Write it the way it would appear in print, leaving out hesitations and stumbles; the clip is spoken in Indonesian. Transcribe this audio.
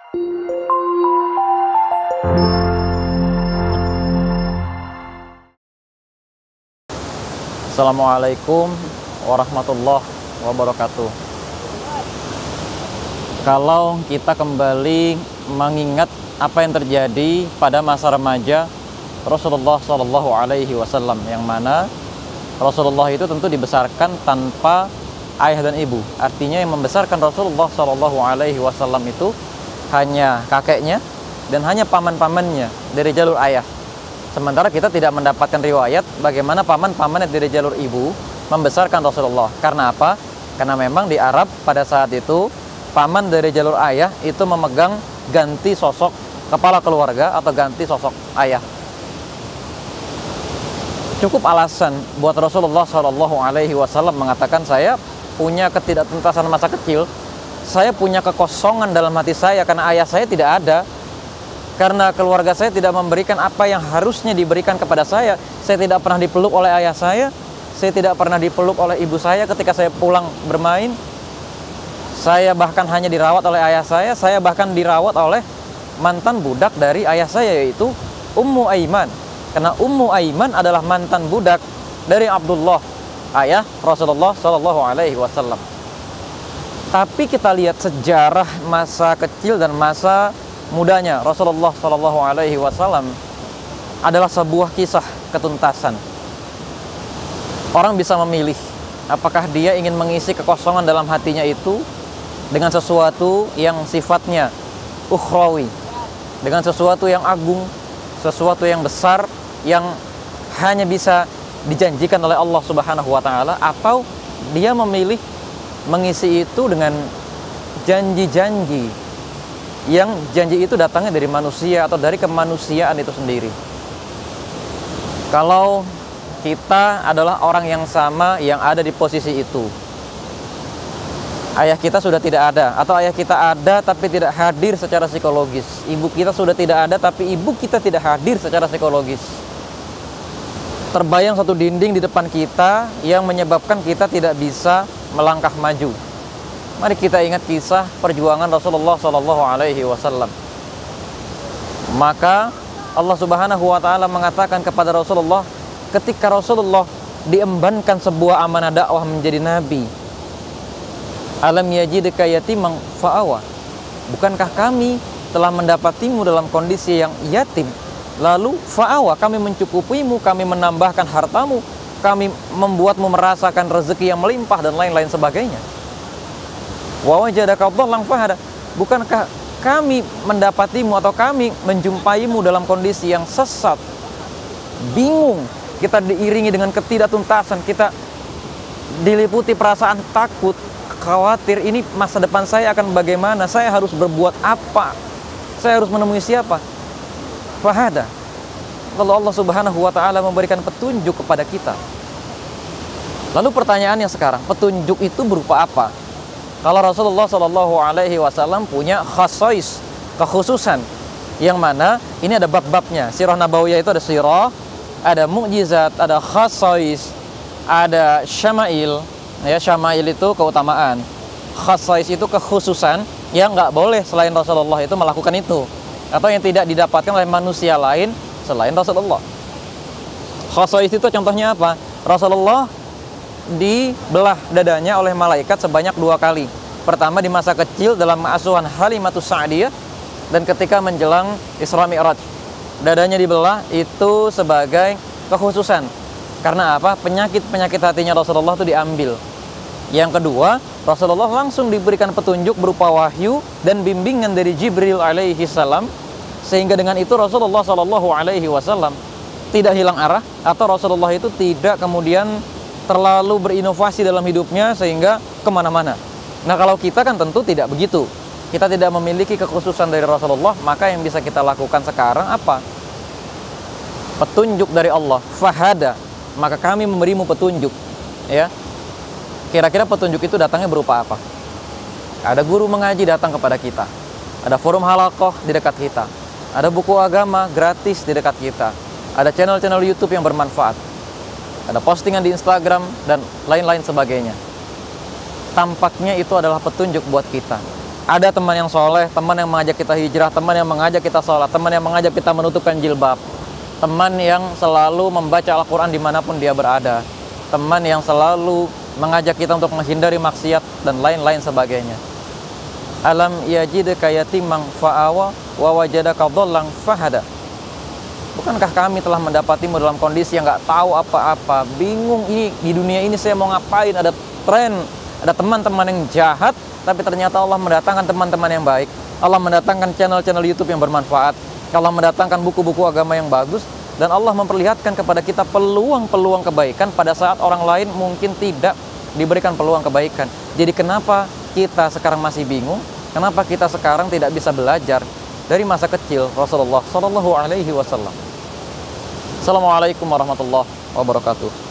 Assalamualaikum warahmatullahi wabarakatuh. Kalau kita kembali mengingat apa yang terjadi pada masa remaja Rasulullah Shallallahu Alaihi Wasallam, yang mana Rasulullah itu tentu dibesarkan tanpa ayah dan ibu. Artinya yang membesarkan Rasulullah Shallallahu Alaihi Wasallam itu hanya kakeknya dan hanya paman-pamannya dari jalur ayah. Sementara kita tidak mendapatkan riwayat bagaimana paman-pamannya dari jalur ibu membesarkan Rasulullah. Karena apa? Karena memang di Arab pada saat itu paman dari jalur ayah itu memegang ganti sosok kepala keluarga atau ganti sosok ayah. Cukup alasan buat Rasulullah Shallallahu Alaihi Wasallam mengatakan, saya punya ketidaktuntasan masa kecil, saya punya kekosongan dalam hati saya karena ayah saya tidak ada. Karena keluarga saya tidak memberikan apa yang harusnya diberikan kepada saya. Saya tidak pernah dipeluk oleh ayah saya tidak pernah dipeluk oleh ibu saya ketika saya pulang bermain. Saya bahkan hanya dirawat oleh ayah saya bahkan dirawat oleh mantan budak dari ayah saya, yaitu Ummu Aiman. Karena Ummu Aiman adalah mantan budak dari Abdullah, ayah Rasulullah Shallallahu Alaihi Wasallam. Tapi kita lihat sejarah masa kecil dan masa mudanya Rasulullah Shallallahu Alaihi Wasallam adalah sebuah kisah ketuntasan. Orang bisa memilih apakah dia ingin mengisi kekosongan dalam hatinya itu dengan sesuatu yang sifatnya ukhrawi, dengan sesuatu yang agung, sesuatu yang besar yang hanya bisa dijanjikan oleh Allah Subhanahu wa taala, atau dia memilih mengisi itu dengan janji-janji yang janji itu datangnya dari manusia atau dari kemanusiaan itu sendiri. Kalau kita adalah orang yang sama yang ada di posisi itu, ayah kita sudah tidak ada, atau ayah kita ada tapi tidak hadir secara psikologis, ibu kita sudah tidak ada tapi ibu kita tidak hadir secara psikologis, terbayang satu dinding di depan kita yang menyebabkan kita tidak bisa melangkah maju. Mari kita ingat kisah perjuangan Rasulullah Shallallahu Alaihi Wasallam. Maka Allah Subhanahu Wa Taala mengatakan kepada Rasulullah, ketika Rasulullah diembankan sebuah amanah dakwah menjadi nabi, alam yajidka yatiman fa'awa, bukankah kami telah mendapatimu dalam kondisi yang yatim, lalu fa'awa, kami mencukupimu, kami menambahkan hartamu, kami membuatmu merasakan rezeki yang melimpah dan lain-lain sebagainya. Wa wajadaka dhallan fahada, bukankah kami mendapatimu atau kami menjumpaimu dalam kondisi yang sesat, bingung, kita diiringi dengan ketidaktuntasan, kita diliputi perasaan takut, khawatir, ini masa depan saya akan bagaimana, saya harus berbuat apa, saya harus menemui siapa. Fahada, lalu Allah Subhanahu wa taala memberikan petunjuk kepada kita. Lalu pertanyaannya sekarang, petunjuk itu berupa apa? Kalau Rasulullah Shallallahu Alaihi Wasallam punya khasais, kekhususan, yang mana ini ada bab-babnya. Sirah Nabawiyah itu ada sirah, ada mukjizat, ada khasais, ada syama'il. Ya, syama'il itu keutamaan, khasais itu kekhususan yang nggak boleh selain Rasulullah itu melakukan itu, atau yang tidak didapatkan oleh manusia lain selain Rasulullah. Khasais itu contohnya apa? Rasulullah dibelah dadanya oleh malaikat sebanyak 2 kali. Pertama di masa kecil dalam asuhan Halimatus Sa'diyah, dan ketika menjelang Isra Mi'raj. Dadanya dibelah itu sebagai kekhususan. Karena apa? Penyakit-penyakit hatinya Rasulullah itu diambil. Yang kedua, Rasulullah langsung diberikan petunjuk berupa wahyu dan bimbingan dari Jibril alaihi salam, sehingga dengan itu Rasulullah Shallallahu Alaihi Wasallam tidak hilang arah, atau Rasulullah itu tidak kemudian terlalu berinovasi dalam hidupnya sehingga kemana-mana. Nah, kalau kita kan tentu tidak begitu. Kita tidak memiliki kekhususan dari Rasulullah, maka yang bisa kita lakukan sekarang apa? Petunjuk dari Allah. Fahada, maka kami memberimu petunjuk. Ya, kira-kira petunjuk itu datangnya berupa apa? Ada guru mengaji datang kepada kita, ada forum halaqah di dekat kita, ada buku agama gratis di dekat kita, ada channel-channel YouTube yang bermanfaat, ada postingan di Instagram, dan lain-lain sebagainya. Tampaknya itu adalah petunjuk buat kita. Ada teman yang soleh, teman yang mengajak kita hijrah, teman yang mengajak kita sholat, teman yang mengajak kita menutupkan jilbab, teman yang selalu membaca Al-Quran dimanapun dia berada, teman yang selalu mengajak kita untuk menghindari maksiat dan lain-lain sebagainya. Alam yajidka yatimang fa'awa wa wajadaka dhallan fahada. Bukankah kami telah mendapatimu dalam kondisi yang nggak tahu apa-apa, bingung ini di dunia ini saya mau ngapain, ada tren, ada teman-teman yang jahat, tapi ternyata Allah mendatangkan teman-teman yang baik. Allah mendatangkan channel-channel YouTube yang bermanfaat. Allah mendatangkan buku-buku agama yang bagus, dan Allah memperlihatkan kepada kita peluang-peluang kebaikan pada saat orang lain mungkin tidak diberikan peluang kebaikan. Jadi kenapa kita sekarang masih bingung? Kenapa kita sekarang tidak bisa belajar dari masa kecil Rasulullah Shallallahu Alaihi Wasallam? Assalamualaikum warahmatullahi wabarakatuh.